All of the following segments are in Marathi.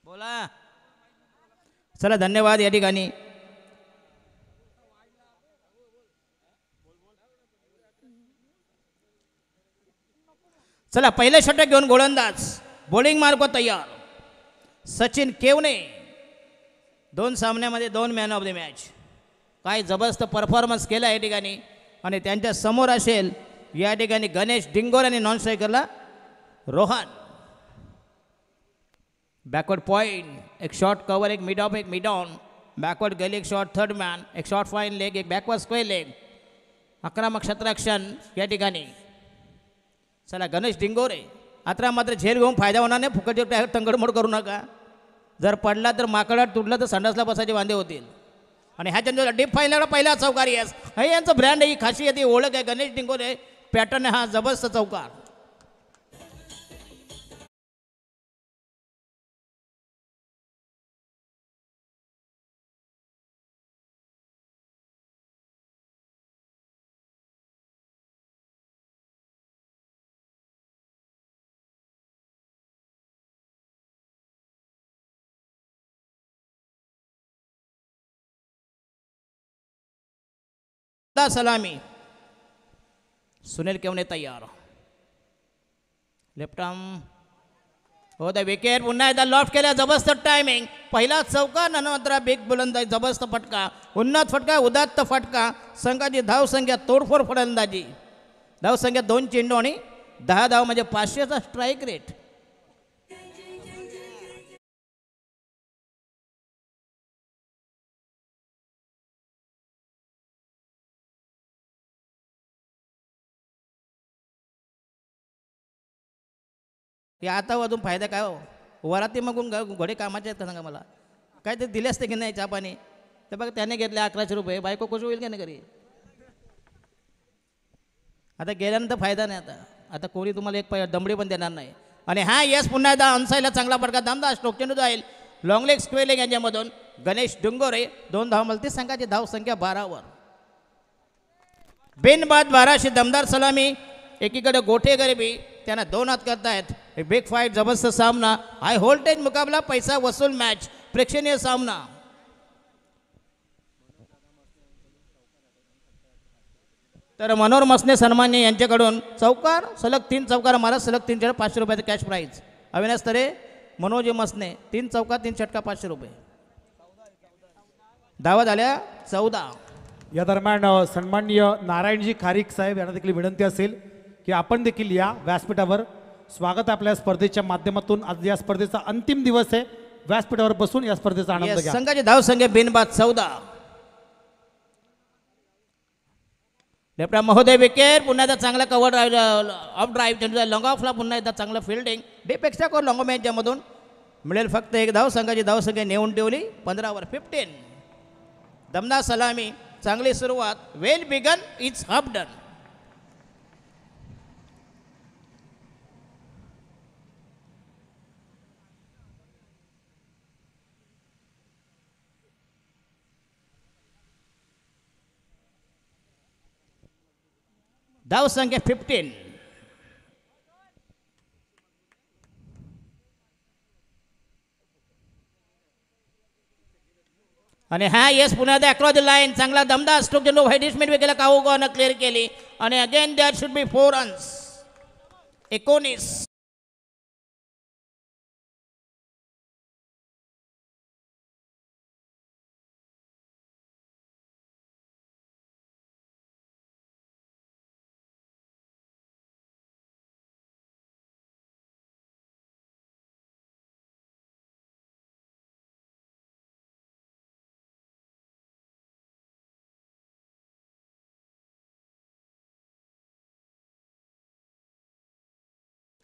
बोला. चला धन्यवाद या ठिकाणी. चला पहिलं षटक घेऊन गोलंदाज बॉलिंग मार्ग तयार. सचिन केवने. दोन सामन्यामध्ये 2 मॅन ऑफ द मॅच. काय जबरदस्त परफॉर्मन्स केला या ठिकाणी. आणि त्यांच्या समोर असेल या ठिकाणी गणेश डिंगोर आणि नॉन स्ट्रायकरला रोहन. बॅकवर्ड पॉईंट, एक शॉर्ट कव्हर, एक मिड ऑफ, एक मिड ऑन. बॅकवर्ड गेली, एक शॉर्ट थर्ड मॅन, एक शॉर्ट फाईन लेग, एक बॅकवर्ड स्क्वेअर लेग. आक्रमक क्षेत्ररक्षण या ठिकाणी. चला गणेश डिंगोरे. आता मात्र झेल घेऊन फायदा होणार नाही. फुकटचे तंगडमोड करू नका. जर पडला तर माकडात तुटलं तर संडासला बसायचे वांदे होतील. आणि ह्याच्या डीप फाईनला पहिला चौकारी आहे. हे यांचं ब्रँड आहे, ही खासियत, ही ओळख आहे. गणेश डिंगोरे पॅटर्न हा जबरदस्त चौकार. सलामी. सुनील केवने तयार. लेफ्ट आर्म हो द विकेट. पुन्हा एकदा लॉफ्ट केल्या. जबरदस्त टायमिंग. पहिला चौका नंतर बिग बुलंदाजी. जबरदस्त फटका. उन्नत फटका, उदात्त फटका. संघाची धावसंख्या तोडफोड फलंदाजी. धावसंख्या 2 चेंडू आणि 10 धाव म्हणजे 500चा स्ट्राईक रेट. या आता अजून फायदा काय हो. वराती मग घोडे कामाचे आहेत का सांगा मला. काय ते दिले असते की नाही चहा पाणी. तर बघा त्याने घेतले 1100 रुपये. बायको खुश होईल की नाही घरी. आता गेल्यानंतर फायदा नाही. आता कोणी तुम्हाला एक दमडी पण देणार नाही. आणि हा यस पुन्हा एकदा अनसाईला चांगला पडका. दमदार स्ट्रोक चेंडू जाईल. लॉंग लेग स्क्वेअर लेग यांच्यामधून गणेश डिंगोरे. 2 धाव मिळते. संघाची धाव संख्या 12वर. बिनबाद 1200. दमदार सलामी. एकीकडे गोठे गरिबी. त्यांना 2 हात करतायत. बिग फाईट, जबरदस्त सामना. हाय व्होल्टेज मुकाबला, पैसा वसूल मॅच, प्रेक्षणीय सामना. तर मनोहर मसने सन्मान्य यांच्याकडून चौकार सलग 3 चौकार मारा. सलग 3 चेंडू 500 रुपयाचं कॅश प्राईज. अविनाश तरे, मनोज मसने 3 चौकार 3 षटका 500 रुपये. धावा झाल्या 14. या दरम्यान सन्माननीय नारायणजी खारीक साहेब यांना देखील विनंती असेल की आपण देखील या व्यासपीठावर. स्वागत आपल्या स्पर्धेच्या माध्यमातून. आज या स्पर्धेचा अंतिम दिवस आहे. व्यासपीठावर बसून या स्पर्धेचा आनंद घ्या. संघाची धाव संख्या बिनबाद 14. लेफ्ट महोदय विकेट. पुन्हा एकदा चांगला कव्हर ऑफ ड्राईव्ह. लॉंग ऑफला पुन्हा एकदा चांगलं फिल्डिंग. डीपेक्षा कोण लॉंग मॅचच्यामधून मिळेल फक्त 1 धाव. संघाची धाव संख्या नेऊन ठेवली 15वर 15. दमदार सलामी. चांगली सुरुवात. Well begun it's half done. धाव संख्या 15. आणि हा येस पुन्हा अक्रॉस द लाईन. चांगला दमदार स्ट्रोक चेंडू व्हाईट स्मिथ विकेला काऊगॉन क्लिअर केली. आणि again that should be 4 runs. 19.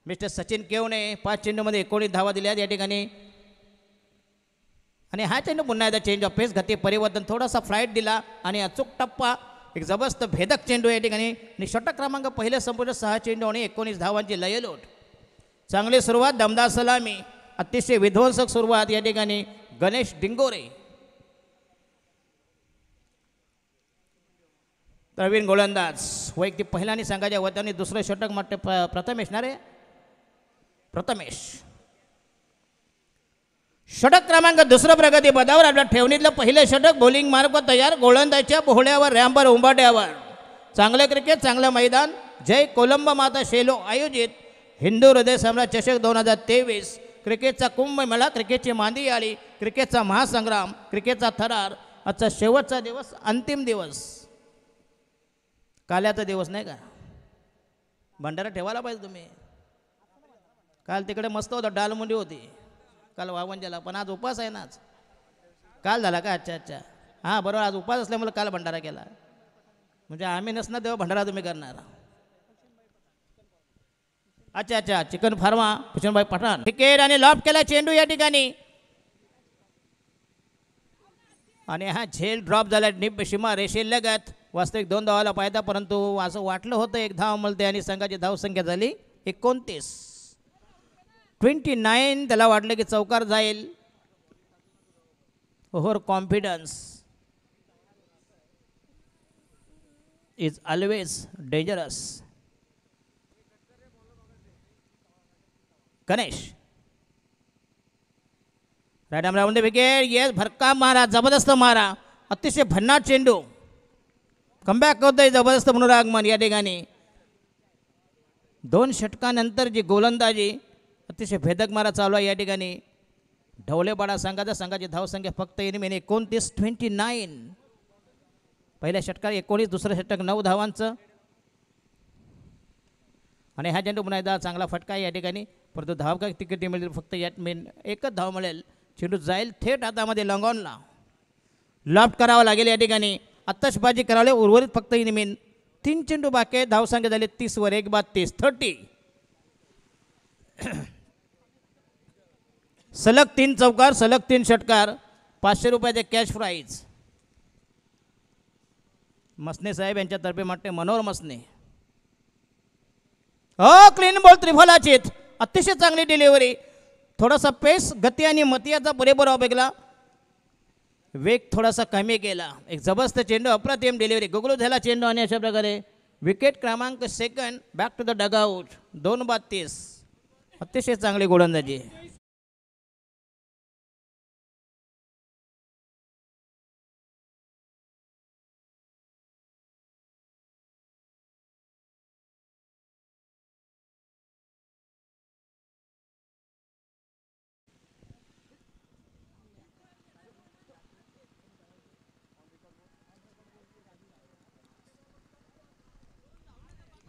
Mister Sachin Kevne 5 चेंडूमध्ये 19 धावा दिल्या या ठिकाणी. आणि हा चेंडू पुन्हा एकदा चेंज ऑफ पेस, गती परिवर्तन, थोडासा फ्लाईट दिला आणि अचूक टप्पा. एक जबरदस्त भेदक चेंडू या ठिकाणी. आणि षटक क्रमांक पहिले संपूर्ण 6 चेंडू आणि 19 धावांची लयलोट. चांगली सुरुवात. दमदार सलामी. अतिशय विध्वंसक सुरुवात या ठिकाणी गणेश डिंगोरे. प्रवीण गोलंदाज वैयक्तिक पहिला आणि संघाच्या वतीने दुसरं षटक म्हटले प्रथमेश ना रे. प्रथमेश षटक क्रमांक दुसरं प्रगती पदावर आपल्या ठेवणीतलं पहिलं षटक बॉलिंग मार्ग तयार गोलंदाजच्या पोहळ्यावर रॅम्पर उंबाट्यावर. चांगलं क्रिकेट चांगलं मैदान. जय कोलंबा माता शेलो आयोजित हिंदू हृदय सम्राट चषक 2023. क्रिकेटचा कुंभमेळा, क्रिकेटची मांदी आली, क्रिकेटचा महासंग्राम, क्रिकेटचा थरार. आजचा शेवटचा दिवस, अंतिम दिवस, काल्याचा दिवस नाही का. भंडारा ठेवायला पाहिजे तुम्ही. काल तिकडे मस्त होतं, डालमुंडी होती काल वावंजाला, पण आज उपास आहे ना. आज काल झाला का? अच्छा अच्छा, हां बरोबर, आज उपास असल्यामुळे काल भंडारा केला. म्हणजे आम्ही नसणार तेव्हा भंडारा तुम्ही करणार. अच्छा अच्छा, चिकन फार्मा भूषणभाई पठाण. क्रिकेट आणि लॉफ्ट केला चेंडू या ठिकाणी, आणि हा झेल ड्रॉप झाला निप सीमा रेषेलगत. वास्तविक 2 धावाला पाहिजे, परंतु असं वाटलं होतं 1 धाव मिळते आणि संघाची धावसंख्या झाली 29. 29. त्याला वाटलं की चौकार जाईल. Overconfidence is always dangerous. Ganesh right arm round the wicket. Yes, भरका मारा, जबरदस्त मारा, अतिशय भन्नाट चेंडू. कमबॅक होतोय, जबरदस्त पुनरागमन या ठिकाणी. 2 षटकानंतर जी गोलंदाजी, अतिशय भेदक मारा चालू आहे या ठिकाणी. ढवळेपाडा संघाची धावसंख्या फक्त 29. 29. पहिल्या षटकात 19, दुसरं षटक 9 धावांचं. आणि हा चेंडू पुन्हा एकदा चांगला फटका आहे या ठिकाणी, परंतु धाव का तिकीट मिळेल फक्त यात एकच धाव मिळेल. चेंडू जाईल थेट हातामध्ये लॉंगॉनला. लॉफ्ट करावं लागेल या ठिकाणी, आत्ताशबाजी करावले. उर्वरित फक्त 3 चेंडू बाकी आहे. धावसंख्या झाली 30 वर 1 बाद 30. 30. सलग 3 चौकार, सलग 3 षटकार, 500 रुपयाचे कॅश प्राईज. मसने साहेब यांच्यातर्फे म्हणते मनोहर मसने. क्लीन बॉल त्रिफलाचीत, अतिशय चांगली डिलिव्हरी. थोडासा पेस, गती आणि मतियाचा पुरेपूर उपयोगला. वेग थोडासा कमी केला. एक जबरदस्त चेंडू, अप्रतिम डिलिव्हरी, गुगलू झाला चेंडू. आणि अशा प्रकारे विकेट क्रमांक 2 बॅक टू द डगआउट. 2 बाद 30. अतिशय चांगली गोलंदाजी.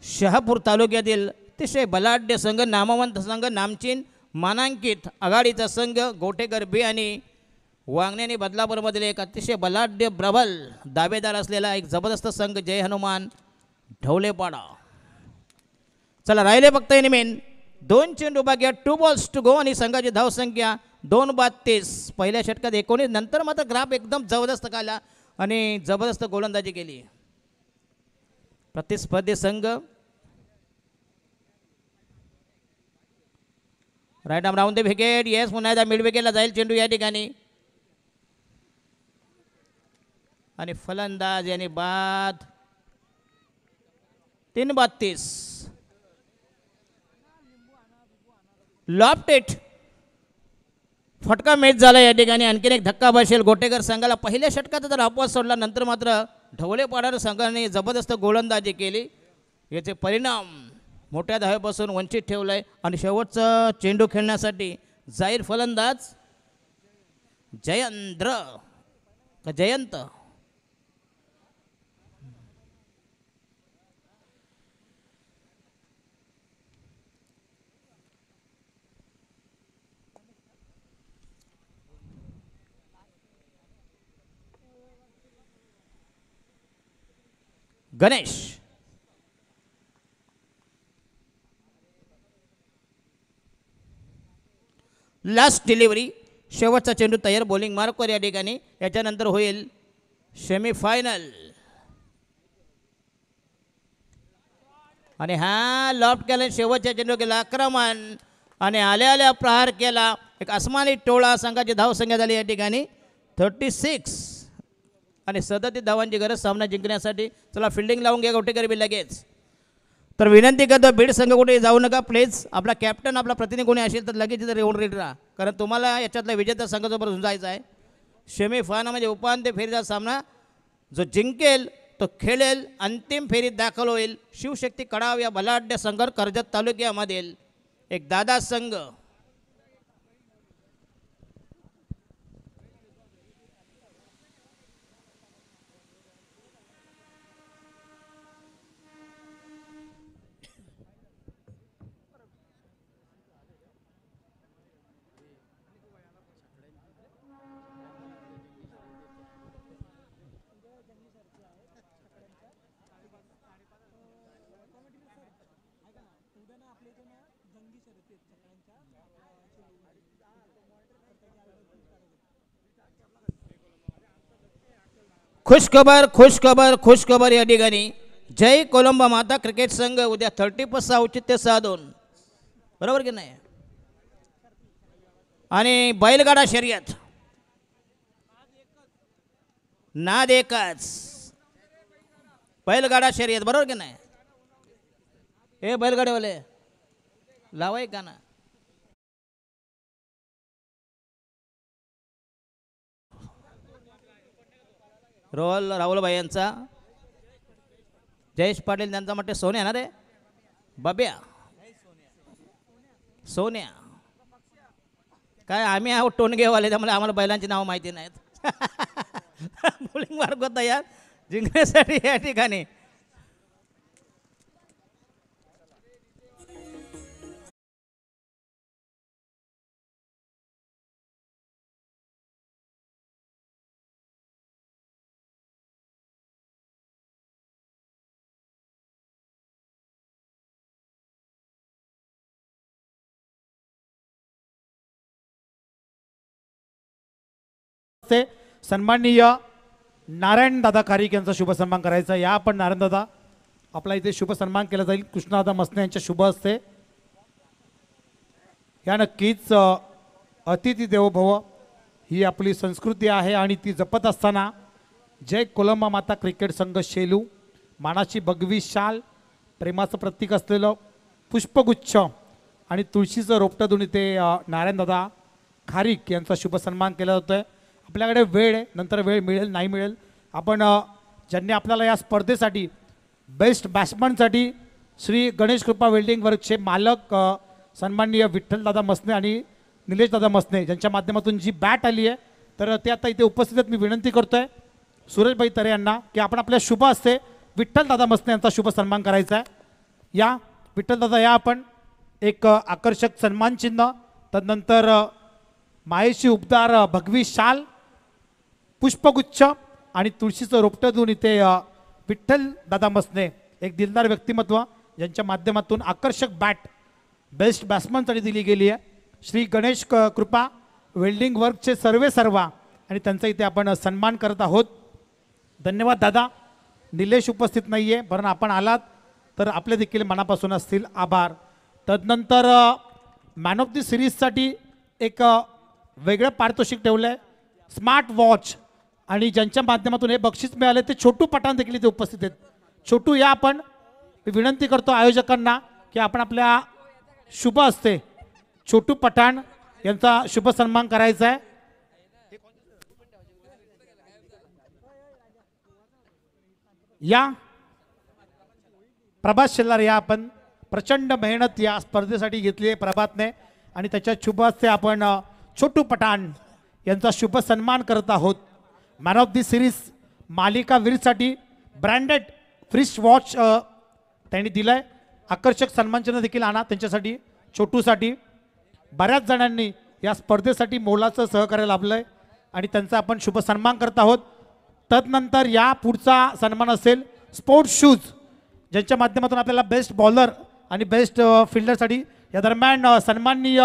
शहापूर तालुक्यातील अतिशय बलाढ्य संघ, नामवंत संघ, नामचीन मानांकित आघाडीचा संघ गोटेकर बी आणि वांगण्याने बदलापूरमधील एक अतिशय बलाढ्य प्रबल दावेदार असलेला एक जबरदस्त संघ जय हनुमान ढवलेपाडा. चला राहिले फक्त 2 चेंडू बाकी, 2 बॉल्स टू गो. आणि संघाची धावसंख्या 2 बाद 30. पहिल्या षटकात 19, नंतर मात्र ग्राफ एकदम जबरदस्त काढला आणि जबरदस्त गोलंदाजी केली. प्रतिस्पर्धी संघ right arm round the wicket. Yes, पुन्हा एकदा मिड विकेटला जाईल चेंडू या ठिकाणी. आणि फलंदाज यांनी बाद 3 बाद 30. लॉफ्टेड फटका मॅच झाला या ठिकाणी. आणखीन एक धक्का बसेल गोटेकर संघाला. पहिल्या षटकात जर अपवाद सोडला, नंतर मात्र ढवळेपाडा संघाने जबरदस्त गोलंदाजी केली. याचे परिणाम मोठ्या धावेपासून वंचित ठेवलं आहे. आणि शेवटचा चेंडू खेळण्यासाठी जाहीर फलंदाज जयंत गणेश. लास्ट डिलिव्हरी, शेवटचा चेंडू तयार बॉलिंग मार्कवर या ठिकाणी. याच्यानंतर होईल सेमीफायनल. आणि हा लॉफ्ट केला, शेवटच्या चेंडू केला आक्रमण आणि आल्या प्रहार केला. एक आसमानी टोळा. संघाची धावसंख्या झाली या ठिकाणी 36 आणि 37 धावांची गरज सामना जिंकण्यासाठी. चला फिल्डिंग लावून घ्या गोटेकर बी लगेच. तर विनंती करतो बीड संघ कुठे जाऊ नका प्लीज. आपला कॅप्टन आपला प्रतिनिधी कोणी असेल तर लगेच इथं येऊन रेडी राहा, कारण तुम्हाला याच्यातला विजेता संघासोबत झुंजायचा आहे. सेमीफायनलमध्ये उपांत्य फेरीचा सामना जो जिंकेल तो खेळेल, अंतिम फेरीत दाखल होईल. शिवशक्ती कडाव या बलाढ्य संघ कर्जत तालुक्यामधील एक दादा संघ. खुशखबर या ठिकाणी जय कोलंबा माता क्रिकेट संघ उद्या 30+ औचित्य साधून, बरोबर की नाही, आणि बैलगाडा शर्यत नाद एकच, बैलगाडा शर्यत, बरोबर की नाही. हे बैलगाडीवाले लावाय का ना. राहुल भाई यांचा, जयेश पाटील त्यांचा म्हटलं सोन्या ना रे बाब्या, सोन्या काय आम्ही आहोत टोनगेवाले, त्यामुळे आम्हाला बैलांची नावं माहिती नाहीत. बॉलिंग मार्क होता यार जिंकण्यासाठी या ठिकाणी. सन्माननीय नारायण दादा खारीक यांचा शुभ सन्मान करायचा. या आपण नारायण दादा आपला इथे शुभ सन्मान केला जाईल कृष्णदादा मसने यांच्या शुभ हस्ते. या नक्कीच अतिथी देवो भव ही आपली संस्कृती आहे आणि ती जपत असताना जय कोलंबा माता क्रिकेट संघ शेलू, मानाची भगवी शाल, प्रेमाचं प्रतीक असलेलं पुष्पगुच्छ आणि तुळशीचं रोपटं देऊन इथे नारायण दादा खारीक यांचा शुभ सन्मान केला जातोय. आपल्याकडे वेळ आहे, नंतर वेळ मिळेल नाही मिळेल. आपण ज्यांनी आपल्याला या स्पर्धेसाठी बेस्ट बॅट्समनसाठी श्री गणेश कृपा वेल्डिंग वर्कचे मालक सन्माननीय विठ्ठलदादा मसने आणि निलेशदादा मसने ज्यांच्या माध्यमातून जी बॅट आली आहे तर ते आता इथे उपस्थित आहेत. मी विनंती करतोय सुरेशभाई तरे यांना की आपण आपल्या शुभ हस्ते विठ्ठलदादा मसने यांचा शुभ सन्मान करायचा आहे. या विठ्ठलदादा या आपण एक आकर्षक सन्मान चिन्ह, तदनंतर मायेशी उपदार भगवी शाल, पुष्पगुच्छ आणि तुळशीचं रोपटं देऊन इथे विठ्ठल दादा मसने एक दिलदार व्यक्तिमत्व ज्यांच्या माध्यमातून आकर्षक बॅट बेस्ट बॅट्समनसाठी दिली गेली आहे. श्री गणेश कृपा वेल्डिंग वर्कचे सर्वा आणि त्यांचा इथे आपण सन्मान करत आहोत. धन्यवाद दादा. निलेश उपस्थित नाही आहे, पण आपण आलात तर आपले देखील मनापासून असतील आभार. तदनंतर मॅन ऑफ द सिरीजसाठी एक वेगळं पारितोषिक ठेवलं आहे, स्मार्ट वॉच, आणि ज्यांच्या माध्यमातून हे बक्षीस मिळाले ते छोटू पठाण देखील इथे उपस्थित आहेत. छोटू या आपण विनंती करतो आयोजकांना की आपण आपल्या शुभ हस्ते छोटू पठाण यांचा शुभ सन्मान करायचा आहे. या प्रभात शेलार या आपण प्रचंड मेहनत या स्पर्धेसाठी घेतली आहे प्रभातने आणि त्याच्या शुभ हस्ते आपण छोटू पठाण यांचा शुभ सन्मान करत आहोत. मॅन ऑफ दी सिरीज मालिका वीरसाठी ब्रँडेड फ्रिश वॉच त्यांनी दिलं आहे. आकर्षक सन्मानचिन्ह देखील आणा त्यांच्यासाठी छोटूसाठी. बऱ्याच जणांनी या स्पर्धेसाठी मोलाचं सहकार्य लाभलं आहे आणि त्यांचा आपण शुभ सन्मान करत आहोत. तदनंतर या पुढचा सन्मान असेल स्पोर्ट्स शूज, ज्यांच्या माध्यमातून आपल्याला बेस्ट बॉलर आणि बेस्ट फिल्डरसाठी या दरम्यान सन्माननीय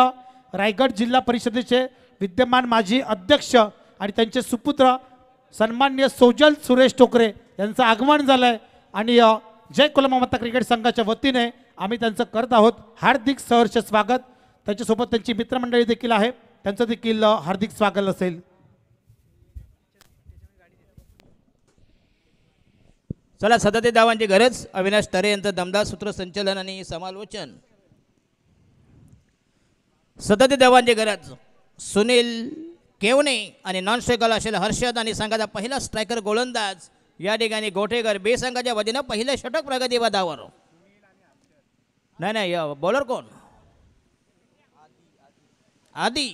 रायगड जिल्हा परिषदेचे विद्यमान माजी अध्यक्ष आणि त्यांचे सुपुत्र सन्माननीय सोजल सुरेश टोकरे यांचं आगमन झालं आहे आणि जय कोलंबा माता क्रिकेट संघाच्या वतीने आम्ही त्यांचं करत आहोत हार्दिक सहर्ष स्वागत. त्यांच्यासोबत त्यांची मित्रमंडळी देखील आहे, त्यांचं देखील हार्दिक स्वागत असेल. चला 37 धावांची गरज. अविनाश तरे यांचं दमदार सूत्रसंचलन आणि समालोचन. 37 धावांची गरज. सुनील केवणे आणि नॉन स्ट्रायकर असेल हर्षद आणि संघाचा पहिला स्ट्रायकर गोलंदाज या ठिकाणी गोठेकर. बे संघाच्या वतीनं पहिले षटक प्रगती पदावर. नाही बॉलर कोण? आदी.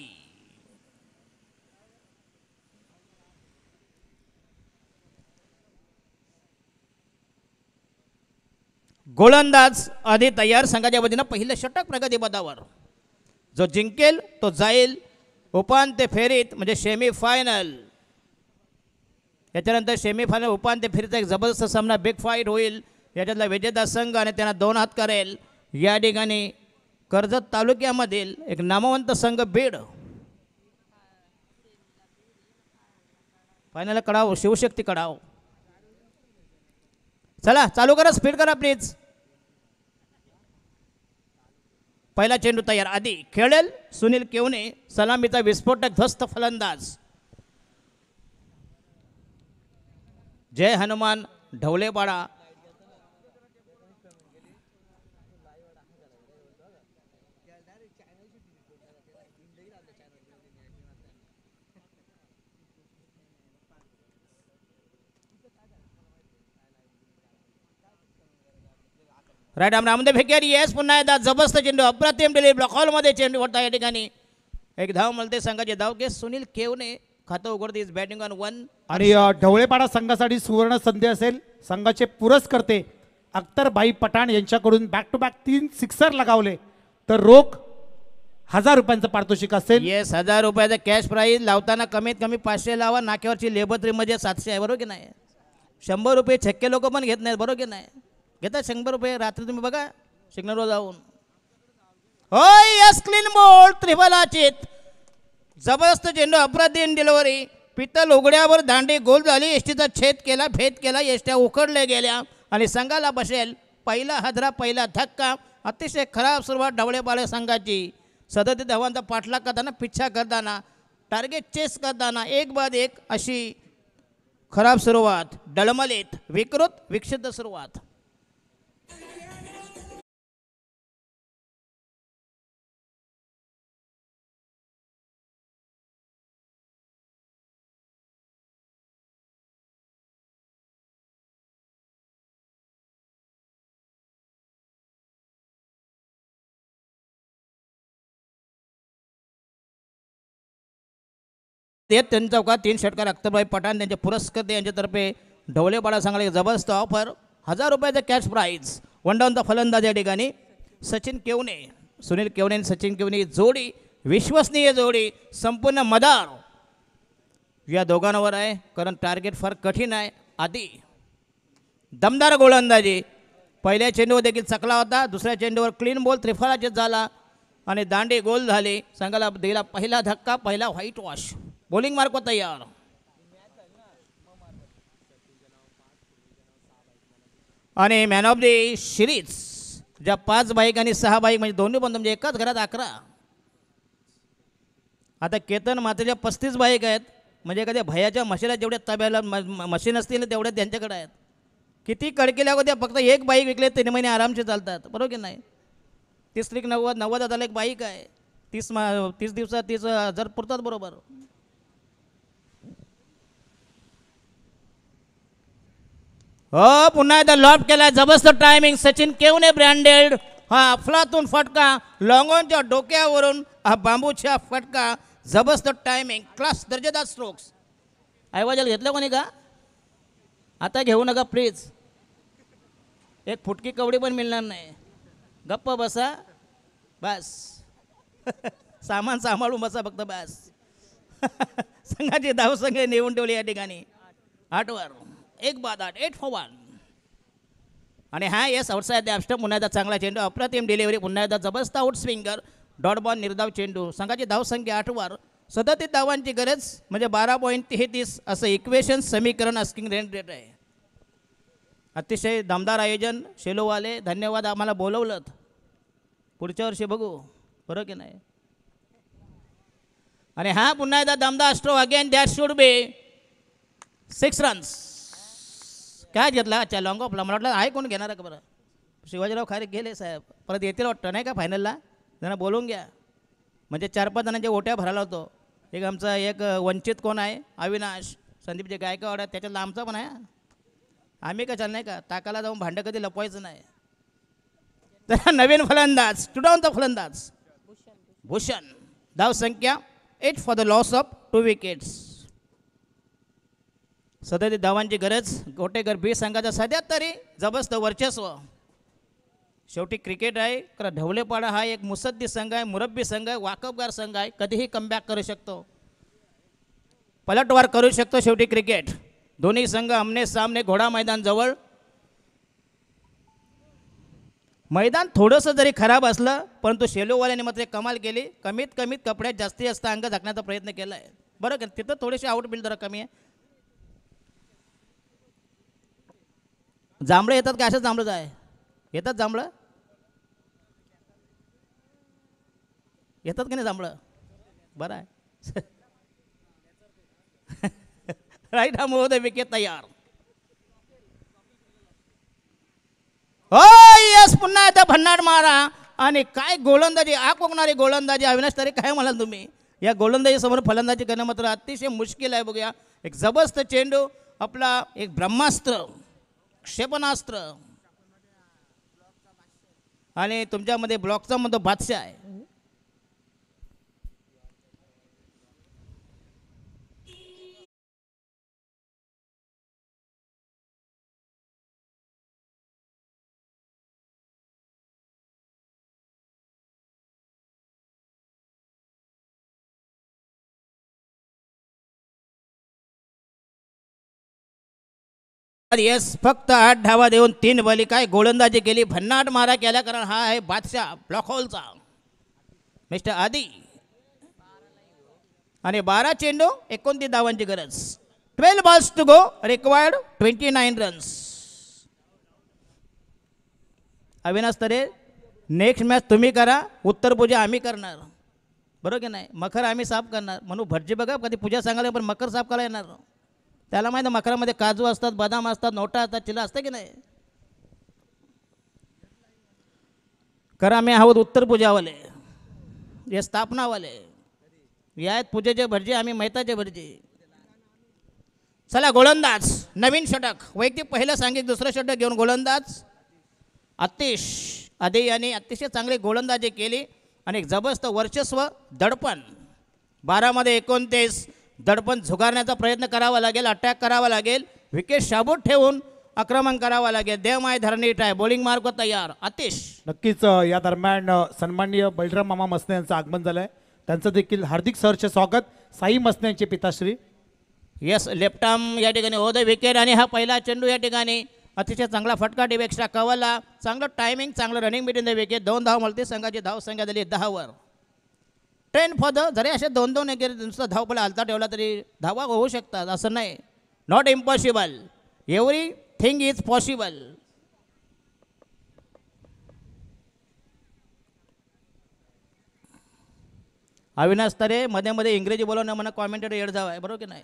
गोलंदाज आधी तयार. संघाच्या वतीनं पहिलं षटक प्रगती पदावर. जो जिंकेल तो जाईल उपांत्य फेरीत म्हणजे सेमीफायनल. याच्यानंतर सेमीफायनल उपांत्य फेरीचा एक जबरदस्त सामना बिग फाईट होईल. याच्यातला विजेता संघ आणि त्यांना 2 हात करेल. या ठिकाणी कर्जत तालुक्यामधील एक नामवंत संघ बीड. फायनल कडाव शिवशक्ती कडाव. चला चालू करा, स्पीड करा प्लीज. पहिला चेंडू तयार. आधी खेळेल सुनील केवणे. सलामीचा विस्फोटक ध्वस्त फलंदाज जय हनुमान ढवलेपाडा. राईट आम रामदेव फेकेर. येस पुन्हा एकदा जबरदस्त चेंडू. अप्रतिम डिलीव्हरी. ब्लॉक हॉलमध्ये चेंडू होता. या ठिकाणी एक धाव मिळते संघाचे. धाव केस सुनील केवणे खातं उघडते. Batting on 1. आणि ढवळेपाडा संघासाठी सुवर्ण संधी असेल. संघाचे पुरस्कर्ते अख्तरबाई पठाण यांच्याकडून बॅक टू बॅक 3 सिक्सर लगावले तर रोख 1000 रुपयांचं पारितोषिक असेल. येस 1000 रुपयाचं कॅश प्राईज. लावताना कमीत कमी 500 लावा. नाक्यावरची लेबरमध्ये 700 आहे. बरोबर की नाही? 100 रुपये छक्के लोक पण घेत नाहीत. बरोबर की नाही? घेतात 100 रुपये. रात्री तुम्ही बघा सिग्नलवर जाऊन. होय यस क्लीन बॉल. त्रिफलाचित जबरदस्त चेंडू. अप्रतिम डिलिव्हरी. पित्तल उघड्यावर दांडी गोल झाली. एसटीचा छेद केला, भेद केला. एसट्या उखडल्या गेल्या आणि संघाला बसेल पहिला हादरा, पहिला धक्का. अतिशय खराब सुरुवात ढवळेपाडा संघाची. 37 धावांचा पाठलाग करताना, पिच्छा करताना, टार्गेट चेस करताना 1-1 अशी खराब सुरुवात. डळमलीत विकृत विक्षिप्त सुरुवात. त्यांच्या चौकात 3 षटकार. अख्तरबाई पठाण त्यांचे पुरस्कर्ते यांच्यातर्फे ढवळेपाडा संघाला जबरदस्त ऑफर. 1000 रुपयाचं कॅश प्राईज. 1 डाऊनचा फलंदाज या ठिकाणी सचिन केवणे. सुनील केवणे आणि सचिन केवणे जोडी विश्वसनीय जोडी. संपूर्ण मदार या दोघांवर आहे कारण टार्गेट फार कठीण आहे. आधी दमदार गोलंदाजी. पहिल्या चेंडूवर देखील चकला होता. दुसऱ्या चेंडूवर क्लीन बॉल त्रिफळाचीत झाला आणि दांडी गोल झाली. संघाला दिला पहिला धक्का, पहिला व्हाईट वॉश. बॉलिंग मार्क तयार. आणि मॅन ऑफ द सिरीज ज्या 5 बाईक आणि 6 बाईक म्हणजे दोन्ही पण म्हणजे एकाच घरात 11. आता केतन मातेच्या 35 बाईक आहेत. म्हणजे एखाद्या भयाच्या मशीला जेवढ्या ताब्याला मशीन असतील तेवढ्या त्यांच्याकडे आहेत. किती कडकेल्या होत्या फक्त एक बाईक विकले 3 महिने आरामचे चालतात. बरोबर की नाही? 30-90 हजारला एक बाईक आहे. 30 दिवसात 30,000 पुरतात. बरोबर. हो पुन्हा एकदा लॉफ्ट केला. जबरदस्त टायमिंग. सचिन केवणे ब्रँडेड. हा अफलातून फटका. लॉंगॉनच्या डोक्यावरून हा बांबूच्या फटका. जबरदस्त टायमिंग. क्लास दर्जेदार स्ट्रोक्स. ऐवजाला घेतलं कोणी का? आता घेऊ नका प्लीज. एक फुटकी कवडी पण मिळणार नाही. गप्प बसा बस. सामान सांभाळून बसा फक्त बस. संघाची धावसंख्या नेऊन ठेवली या ठिकाणी 8 वर. 1-8 8 for 1. आणि हा येस आउटसाइड द ॲपस्टंप. पुन्हा एकदा चांगला चेंडू. अप्रतिम डिलिव्हरी. पुन्हा एकदा जबरदस्त आउट स्विंगर. डॉट बॉल निर्धाव चेंडू. संघाची धावसंख्या 8 वर. 37 धावांची गरज म्हणजे 12.33 असं इक्वेशन समीकरण आस्किंग रेट आहे. अतिशय दमदार आयोजन शेलोवाले. धन्यवाद आम्हाला बोलवलं. पुढच्या वर्षी बघू. बरोबर की नाही? आणि हा पुन्हा एकदा दमदार stroke. Again that should B 6 runs. काय घेतला अच्छा लॉंग ऑफला मला वाटलं आहे कोण घेणार आहे का बरं शिवाजीराव खारे गेले साहेब परत येतील वाटतं नाही का फायनलला त्यांना बोलवून घ्या म्हणजे 4-5 जणांच्या ओट्या भरायला होतो एक आमचा एक वंचित कोण आहे अविनाश संदीप जे गायकवाड आहे त्याच्यातला आमचा पण आहे आम्ही कशाला नाही का ताकाला जाऊन भांडं कधी लपवायचं नाही तर नवीन फलंदाज टुडाऊनचा फलंदाज भूषण धावसंख्या 8 for the loss of 2 wickets 37 धावांची गरज गोटेकर बी संघाचा सध्या तरी जबरदस्त वर्चस्व शेवटी क्रिकेट आहे कारण ढवलेपाडा हा एक मुसद्दी संघ आहे मुरब्बी संघ आहे वाकबगार संघ आहे कधीही कमबॅक करू शकतो पलटवार करू शकतो शेवटी क्रिकेट दोन्ही संघ आमने सामने घोडा मैदान जवळ मैदान थोडंसं जरी खराब असलं परंतु शेलोवाल्याने मात्र कमाल केली कमीत कपड्यात जास्तीत जास्त अंग झाकण्याचा प्रयत्न केला आहे बरं का तिथं थोडेसे आउटफील्ड जरा कमी आहे जांभळं येतात का असंच जांभळं आहे येतात जांभळं येतात की नाही जांभळं बरं आहे राईट हा मोहदय विकेट तयार हो यस पुन्हा एकदा भन्नाट मारा आणि काय गोलंदाजी कोकणारी गोलंदाजी अविनाश तरी काय म्हणाल तुम्ही या गोलंदाजी समोर फलंदाजी करणं मात्र अतिशय मुश्किल आहे बघूया एक जबरदस्त चेंडू आपला एक ब्रह्मास्त्र क्षेपणास्त्र आणि तुमच्यामध्ये ब्लॉकचा मध्ये बादशाह आहे येस फक्त 8 धावा देऊन 3 बली काय गोलंदाजी केली भन्नाट मारा केला कारण हा आहे बादशाह ब्लॉक होलचा मिस्टर आदी आणि 12 चेंडू 29 धावांची गरज 12 balls to go required 29 runs Avinash Tare next match तुम्ही करा उत्तर पूजा आम्ही करणार बरोबर की नाही मखर आम्ही साफ करणार म्हणून भटजी बघा कधी पूजा सांगायला पण मकर साफ करायला येणार त्याला माहिती मकरामध्ये काजू असतात बदाम असतात नोटा असतात चिला असतं की नाही करा आम्ही आहोत उत्तर पूजावाले हे स्थापनावाले या आहेत पूजेचे भटजी आम्ही मैताचे भटजी चला गोलंदाज नवीन षटक वैयक्तिक पहिलं सांगितलं दुसरं षटक घेऊन गोलंदाज आतिश आधी यांनी अतिशय चांगली गोलंदाजी केली आणि एक जबरदस्त वर्चस्व दडपण 12मध्ये 29 दडपण झुगारण्याचा प्रयत्न करावा लागेल अटॅक करावा लागेल विकेट शाबूत ठेवून आक्रमण करावा लागेल देवमाय धरणी आहे बॉलिंग मार्ग तयार आतिश नक्कीच या दरम्यान सन्माननीय बलराम मामा मसने यांचं आगमन झालंय त्यांचं देखील हार्दिक सहर्ष स्वागत साई मसने यांचे पिताश्री यस लेफ्ट आर्म या ठिकाणी होतं विकेट आणि हा पहिला चेंडू या ठिकाणी अतिशय चांगला फटका डिबेक्स्ट्रा कवरला चांगलं टायमिंग चांगलं रनिंग बिटवीन द विकेट 2 धाव मिळते संघाची धाव संख्या झाली 10 वर 10 फॉर द जरी असे 2-2 वगैरे नुसतं धावपला हलता ठेवला तरी धावा होऊ शकतात असं नाही not impossible everything is possible Avinash Tare मध्ये मध्ये इंग्रजी बोलवणं म्हणा कॉमेंटेटर येड जाव आहे बरोबर की नाही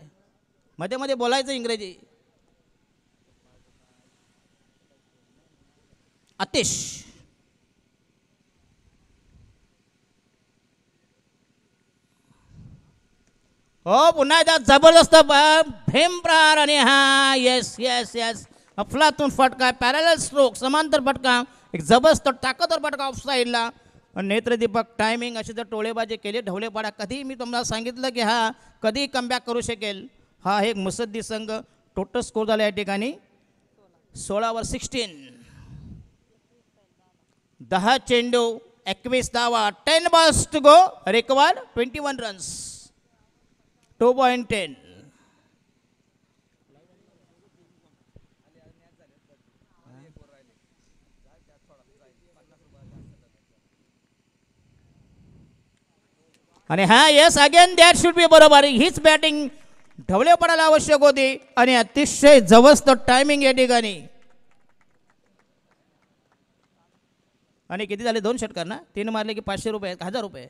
मध्ये मध्ये बोलायचं इंग्रजी आतिश हो पुन्हा एकदा जबरदस्त भीमप्रार आणि हा येस येस येस अफलातून फटका पॅरल स्ट्रोक समांतर फटका एक जबरदस्त ताकदवर फटका ऑफ साईडला नेत्रदीपक टायमिंग अशी जर टोळेबाजी केली ढवलेपाडा कधी मी तुम्हाला सांगितलं की हा कधी कमबॅक करू शकेल हा एक मुसद्दी संघ टोटल स्कोर झाला या ठिकाणी 16 वर 16 10 चेंडू 21 धावा 10 balls to go required 21 runs 2.10 आणि हा yes again that should be बरोबर हीच बॅटिंग ढवले पडायला आवश्यक होती आणि अतिशय जबरदस्त टायमिंग या ठिकाणी आणि किती झाले 2 षटकार ना 3 मारले की 500 रुपये 1000 रुपये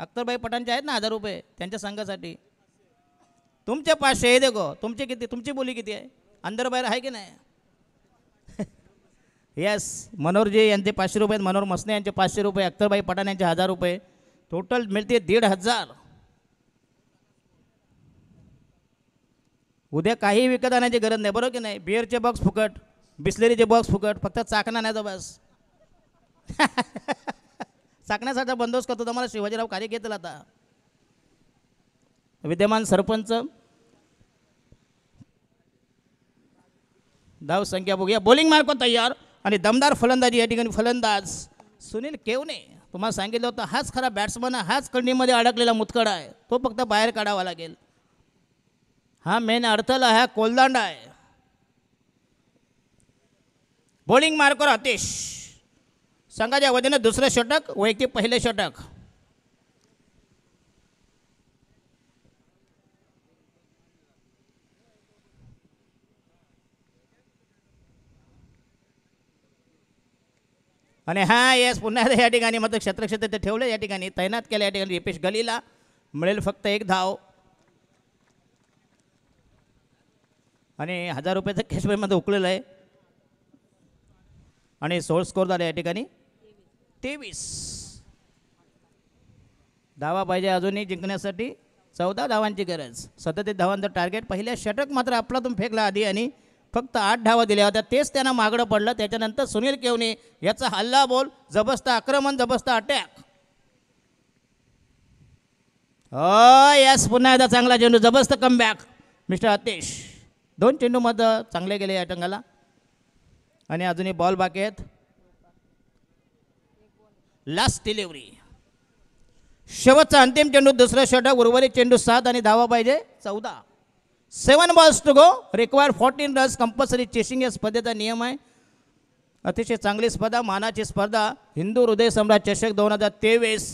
अख्तरभाई पठाणचे आहेत ना 1000 रुपये त्यांच्या संघासाठी तुमचे 500 हे देखो तुमचे किती तुमची बोली किती आहे अंदर बाहेर आहे की नाही येस, मनोहरजी यांचे 500 रुपये, मनोहर मसने यांचे 500 रुपये, अख्तरबाई पठाण यांचे 1000 रुपये, टोटल मिळते 1500. उद्या काही विकत आणायची गरज नाही, बरोबर की नाही. बिअरचे बॉक्स फुकट, बिस्लेरीचे बॉक्स फुकट, फक्त चाकणं आणायचं बस. चाकण्यासाठी बंदोबस्त करतो तुम्हाला शिवाजीराव कार्य घेतील. आता विद्यमान सरपंच धाव संख्या बघूया. बॉलिंग मार्क तयार आणि दमदार फलंदाजी या ठिकाणी. फलंदाज सुनील केवने. तुम्हाला सांगितलं होतं हाच खरा बॅट्समन, हाच कंडीमध्ये अडकलेला मुतखडा आहे, तो फक्त बाहेर काढावा लागेल. हा मेन अडथळा हा कोलदांडा आहे. Bowling marker Atish. संघाच्या वतीनं दुसरं षटक, वैयक्तिक पहिले षटक. आणि हा येस पुन्हा एकदा या ठिकाणी मात्र क्षेत्रक्षेत्र ते ठेवलं, या ठिकाणी तैनात केलं. या ठिकाणी रिपेश गलीला मिळेल फक्त 1 धाव आणि 1000 रुपयाचं कॅशमध्ये उकळलेलं आहे. आणि 16 स्कोर झाले या ठिकाणी 23 धावा पाहिजे अजूनही जिंकण्यासाठी. 14 धावांची गरज. 37 धावांचं टार्गेट. पहिल्या षटक मात्र आपलातून फेकला आधी आणि फक्त 8 धावा दिल्या होत्या, तेच त्यांना मागडं पडलं. त्याच्यानंतर सुनील केवने याचा हल्ला बॉल, जबरदस्त आक्रमण, जबरदस्त अटॅक. यस पुन्हा एकदा चांगला चेंडू, जबरदस्त कमबॅक मिस्टर आतिश. 2 चेंडूमध्ये चांगले गेले या टंगाला आणि अजूनही बॉल बाकी आहेत. लास्ट डिलिव्हरी, शेवटचा अंतिम चेंडू, दुसरं षटक, उर्वरित चेंडू 7 आणि धावा पाहिजे 14. 7 balls to go, required 14 runs compulsory chasing या स्पर्धेचा नियम आहे. अतिशय चांगली स्पर्धा, मानाची स्पर्धा. हिंदू हृदय सम्राट चषक 2023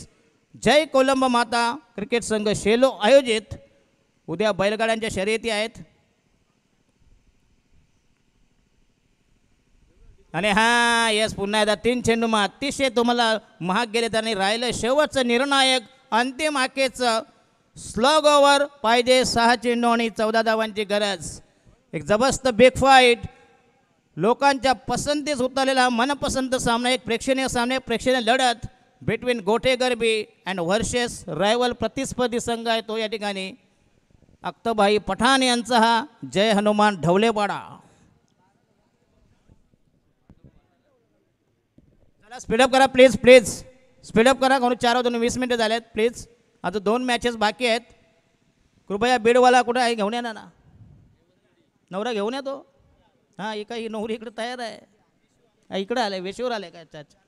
जय कोलंब माता क्रिकेट संघ शेलो आयोजित. उद्या बैलगाड्यांच्या शर्यती आहेत. आणि हा येस पुन्हा एकदा 3 चेंडू मग अतिशय तुम्हाला महाग गेले. त्यांनी राहिलं शेवटचं निर्णायक अंतिम आखेचं स्लॉग ओव्हर पाहिजे. 6 चेंडू आणि 14 धावांची गरज. एक जबरदस्त बिग फाईट, लोकांच्या पसंतीस उतरलेला मनपसंत सामना, एक प्रेक्षणीय सामना, प्रेक्षणीय लढत बिटवीन गोटे गरबी अँड वर्सेस रायवल प्रतिस्पर्धी संघ आहे तो या ठिकाणी अख्तरबाई पठाण यांचा हा जय हनुमान ढवलेपाडा. चला स्पीडअप करा प्लीज, प्लीज स्पीडअप करा. 4:20 मिनिटं झाले आहेत प्लीज. आता 2 मॅचेस बाकी आहेत. कृपया बीडवाला कुठे आहे घेऊन या ना, नवरा घेऊन येतो. हां ही काही नवरी इकडे तयार आहे, इकडे आलं आहे, वेशीवर आलं आहे काय. अच्छा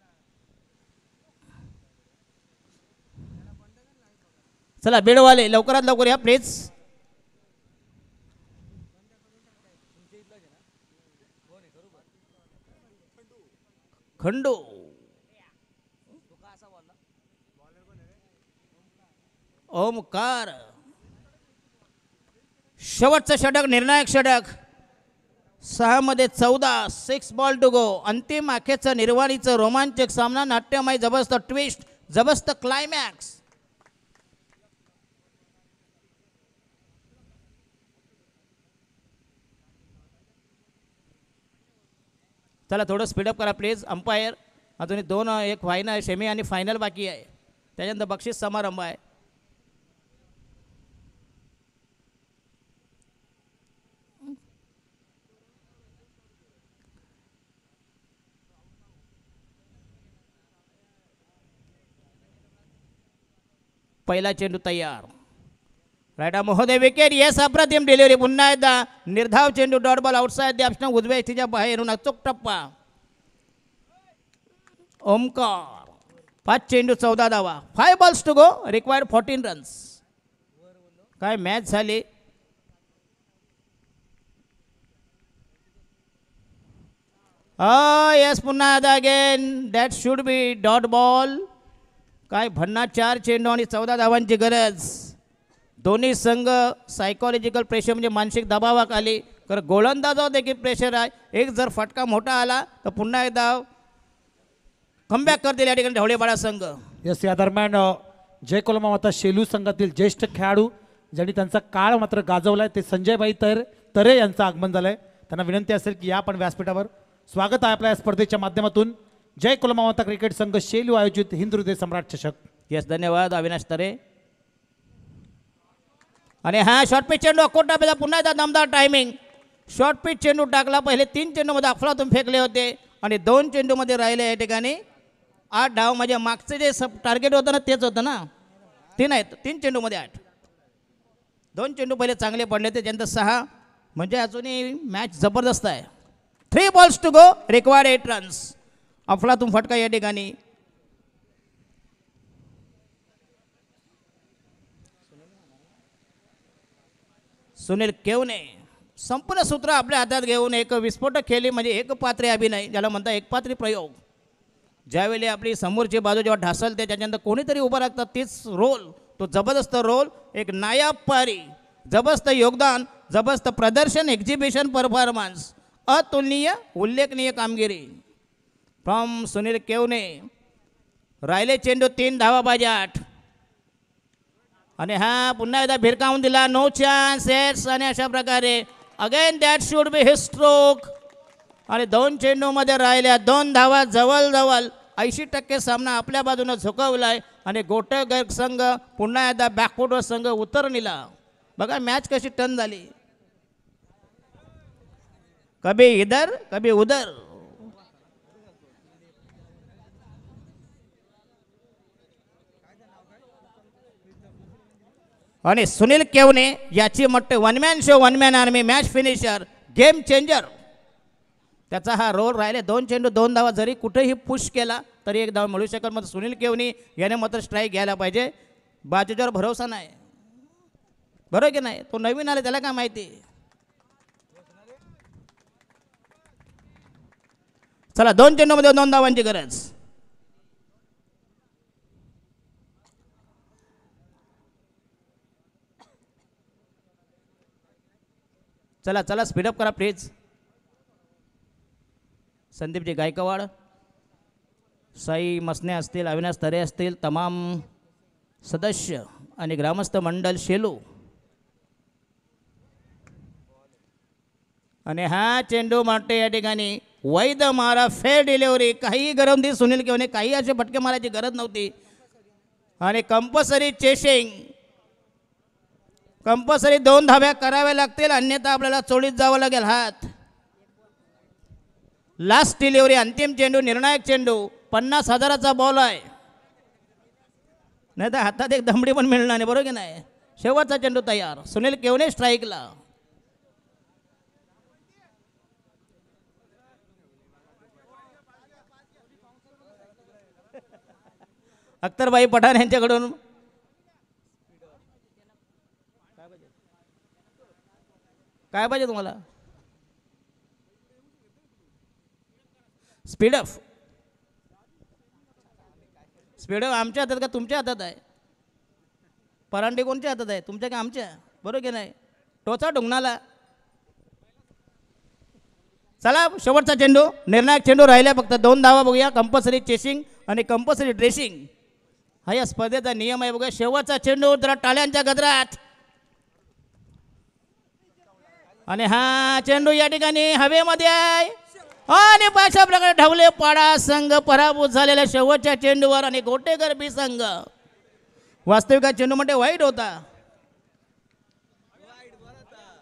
चला बीडवाले लवकरात लवकर या प्लीज. खंडू ओमकार. शेवटचं षटक, निर्णायक षटक. 6 मध्ये 14, 6 बॉल टू गो. अंतिम आखेचं निर्वाणीचं रोमांचक सामना, नाट्यमय, जबरदस्त ट्विस्ट, जबरदस्त क्लायमॅक्स. चला थोडं स्पीडअप करा प्लीज. अंपायर अजून 2, एक फायनल, सेमी आणि फायनल बाकी आहे. त्याच्यानंतर बक्षीस समारंभ आहे. पहिला चेंडू तयार. राईट महोदय विकेट. येस अप्रतिम डिलिव्हरी. पुन्हा एकदा निर्धाव चेंडू, dot ball outside the option, उजव्या इष्टीच्या बाहेरून अचूक टप्पा. ओमकार. 5 चेंडू 14 धावा. 5 balls to go, required 14 runs. काय मॅच झाली. येस पुन्हा एकदा again that should be dot ball. काय भन्नाट 4 चेंडू आणि 14 धावांची गरज. दोन्ही संघ सायकोलॉजिकल प्रेशर म्हणजे मानसिक दबावाखाली, तर गोलंदाजावर देखील प्रेशर आहे. एक जर फटका मोठा आला तर पुन्हा एकदा कमबॅक करतील या ठिकाणी ढवळेपाडा संघ. यस या दरम्यान जय कोलंबा माता शेलू संघातील ज्येष्ठ खेळाडू ज्यांनी त्यांचा काळ मात्र गाजवलाय ते संजयबाई तरे यांचं आगमन झालंय. त्यांना विनंती असेल की या आपण व्यासपीठावर स्वागत आहे आपल्या या स्पर्धेच्या माध्यमातून जय कुलमावता क्रिकेट संघ शेलू आयोजित हिंद हृदय सम्राट चषक. येस, धन्यवाद अविनाश तरे. आणि हा शॉर्ट पिच चेंडू अकोट टाकायचा, पुन्हा एकदा दमदार टायमिंग. शॉर्ट पिच चेंडू टाकला, पहिले 3 चेंडूमध्ये अफलातून फेकले होते आणि 2 चेंडूमध्ये राहिले या ठिकाणी 8 धाव. म्हणजे मागचं जे टार्गेट होतं ना तेच होतं ना, 3 आहेत, 3 चेंडूमध्ये 8. 2 चेंडू पहिले चांगले पडले ते, त्यानंतर 6. म्हणजे अजूनही मॅच जबरदस्त आहे. 3 balls to go, required 8 runs. अफलातून फटका या ठिकाणी. सुनील केवने संपूर्ण सूत्र आपल्या हातात घेऊन एक विस्फोटक खेळली, म्हणजे एकपात्री अभिनय ज्याला म्हणतात, एकपात्री प्रयोग. ज्यावेळी आपली समोरची बाजू जेव्हा ढासलते त्याच्यानंतर कोणीतरी उभं राहतात, तीच रोल, तो जबरदस्त रोल, एक नायाब पारी, जबरदस्त योगदान, जबरदस्त प्रदर्शन, एक्झिबिशन परफॉर्मन्स, अतुलनीय उल्लेखनीय कामगिरी फ्रॉम सुनील केवने. राहिले चेंडू 3 धावा पाहिजे 8. आणि हा पुन्हा एकदा भिरकावून दिला, नो चान्स एट्स. आणि अशा प्रकारे again that should be his stroke. आणि 2 चेंडूमध्ये राहिल्या 2 धावा. जवळजवळ 80% सामना आपल्या बाजूने झुकवलाय आणि गोटेगर संघ पुन्हा एकदा बॅकफुटवर संघ उतरणीला. बघा मॅच कशी टर्न झाली, कभी इधर कभी उधर. आणि सुनील केवने याची म्हटते one man show, one man army, match finisher, game changer. त्याचा हा रोल राहिले. 2 चेंडू 2 धावा, जरी कुठेही पुश केला तरी 1 धाव मिळू शकत. मग सुनील केवने याने मात्र स्ट्राईक घ्यायला पाहिजे. बाजूच्यावर भरोसा नाही, बरोबर की नाही? तो नवीन आला, त्याला काय माहिती. चला 2 चेंडूमध्ये 2 धावांची गरज. चला चला स्पीडअप करा प्लीज. संदीपजी गायकवाड, साई मसने असतील, अविनाश तरे असतील, तमाम सदस्य आणि ग्रामस्थ मंडळ शेलू. आणि हा चेंडू मारते या ठिकाणी वैध मारा, फेअर डिलिव्हरी. काही गरम दी सुनील केवने, काही असे फटके मारायची गरज नव्हती. आणि कंपल्सरी चेसिंग, कंपल्सरी 2 धाव्या कराव्या लागतील, अन्यथा आपल्याला चोळीत जावं लागेल हात. लास्ट डिलिव्हरी, अंतिम चेंडू, निर्णायक चेंडू. 50,000चा बॉल आहे, नाही तर हातात एक दमडी पण मिळणार नाही, बरोबर की नाही? शेवटचा चेंडू तयार. सुनील केवने स्ट्राईकला. अख्तरबाई पठाण यांच्याकडून काय पाहिजे तुम्हाला? स्पीडअप. स्पीडअप आमच्या हातात का तुमच्या हातात आहे? परांडे कोणच्या हातात आहे, तुमच्या का आमच्या? बरोबर की नाही? टोचा ढुंगणाला. चला शेवटचा चेंडू, निर्णायक चेंडू राहिला फक्त 2 धावा. बघूया कंपल्सरी चेसिंग आणि कंपल्सरी ड्रेसिंग हा या स्पर्धेचा नियम आहे. बघूया शेवटचा चेंडू, जरा टाळ्यांच्या गजरात. आणि हा चेंडू या ठिकाणी हवेमध्ये आहे आणि अशा प्रकारे ढवले पाडा संघ पराभूत झालेल्या शेवटच्या चेंडूवर. आणि गोटेकर बी संघ वास्तविक चेंडू म्हणजे वाईट होता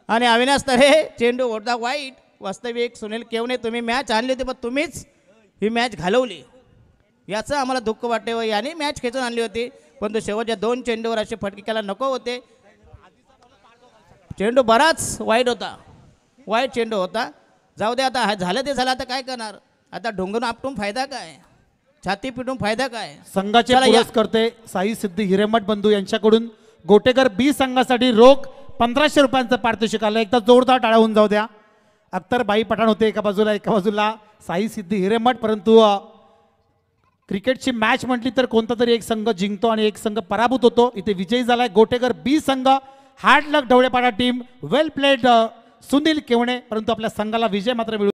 आणि अविनाश तरे चेंडू होता वाईट. वास्तविक सुनील केवने तुम्ही मॅच आणली होती, पण तुम्हीच ही मॅच घालवली, याचं आम्हाला दुःख वाटते. व याने मॅच खेचून आणली होती, पण तो शेवटच्या 2 चेंडूवर असे फटके केला नको होते. चेंडू बराच वाईट होता, वाईट चेंडू होता. जाऊ दे, आता झालं ते झालं, आता काय करणार? आता ढोंगून आपटून फायदा काय, छाती पिटून फायदा काय? संघाचे पुरस्कर्ते साई सिद्धी हिरेमठ बंधू यांच्याकडून गोटेकर बी संघासाठी रोख 1500 रुपयांचं पारितोषिक आलं. एकदा जोरदार टाळ्या होऊन जाऊ द्या. अख्तरबाई पठाण होते एका बाजूला साई सिद्धी हिरेमठ. परंतु क्रिकेटची मॅच म्हटली तर कोणता तरी एक संघ जिंकतो आणि एक संघ पराभूत होतो. इथे विजयी झालाय गोटेकर बी संघ. हार्ड लक ढवळेपाडा टीम, वेल प्लेड सुनील केवणे. परंतु आपल्या संघाला विजय मात्र मिळू